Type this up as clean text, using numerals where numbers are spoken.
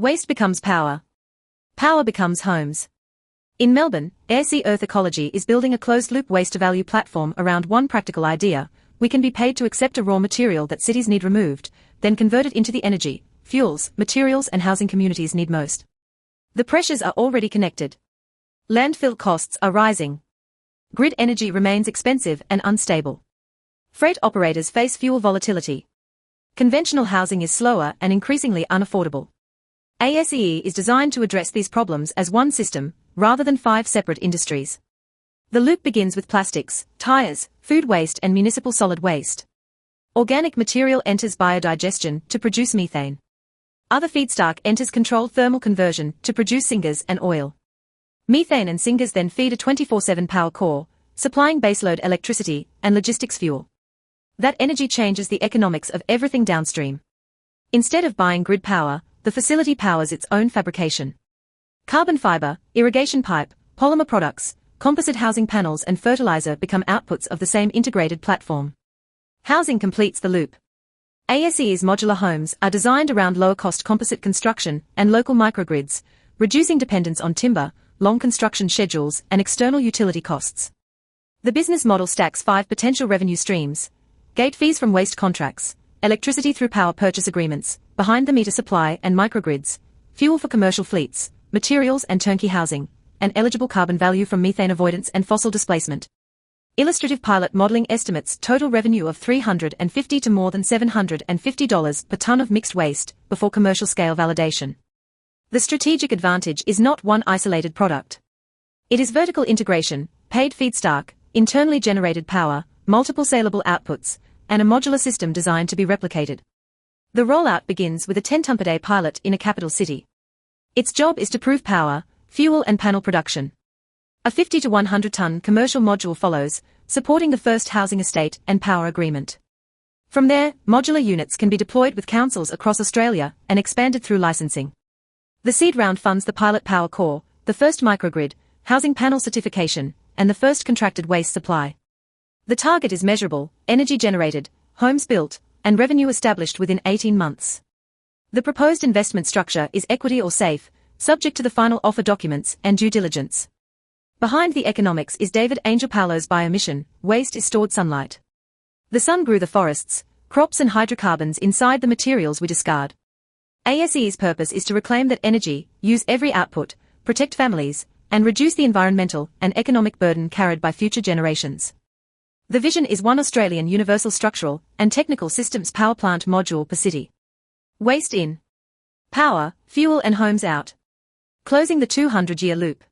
Waste becomes power. Power becomes homes. In Melbourne, ASEE Earth Ecology is building a closed-loop waste-to-value platform around one practical idea: we can be paid to accept a raw material that cities need removed, then convert it into the energy, fuels, materials and housing communities need most. The pressures are already connected. Landfill costs are rising. Grid energy remains expensive and unstable. Freight operators face fuel volatility. Conventional housing is slower and increasingly unaffordable. ASEE is designed to address these problems as one system, rather than 5 separate industries. The loop begins with plastics, tires, food waste and municipal solid waste. Organic material enters biodigestion to produce methane. Other feedstock enters controlled thermal conversion to produce syngas and oil. Methane and syngas then feed a 24/7 power core, supplying baseload electricity and logistics fuel. That energy changes the economics of everything downstream. Instead of buying grid power, the facility powers its own fabrication. Carbon fiber, irrigation pipe, polymer products, composite housing panels and fertilizer become outputs of the same integrated platform. Housing completes the loop. ASEE's modular homes are designed around lower-cost composite construction and local microgrids, reducing dependence on timber, long construction schedules and external utility costs. The business model stacks 5 potential revenue streams: gate fees from waste contracts, electricity through power purchase agreements, behind-the-meter supply and microgrids, fuel for commercial fleets, materials and turnkey housing, and eligible carbon value from methane avoidance and fossil displacement. Illustrative pilot modeling estimates total revenue of $350 to more than $750 per ton of mixed waste before commercial-scale validation. The strategic advantage is not one isolated product. It is vertical integration, paid feedstock, internally generated power, multiple saleable outputs, and a modular system designed to be replicated. The rollout begins with a 10-ton-per-day pilot in a capital city. Its job is to prove power, fuel and panel production. A 50 to 100-ton commercial module follows, supporting the first housing estate and power agreement. From there, modular units can be deployed with councils across Australia and expanded through licensing. The seed round funds the pilot power core, the first microgrid, housing panel certification, and the first contracted waste supply. The target is measurable: energy generated, homes built, and revenue established within 18 months. The proposed investment structure is equity or SAFE, subject to the final offer documents and due diligence. Behind the economics is David Angell-Paulo's biomission: waste is stored sunlight. The sun grew the forests, crops and hydrocarbons inside the materials we discard. ASEE's purpose is to reclaim that energy, use every output, protect families, and reduce the environmental and economic burden carried by future generations. The vision is one Australian universal structural and technical systems power plant module per city. Waste in, power, fuel and homes out. Closing the 200-year loop.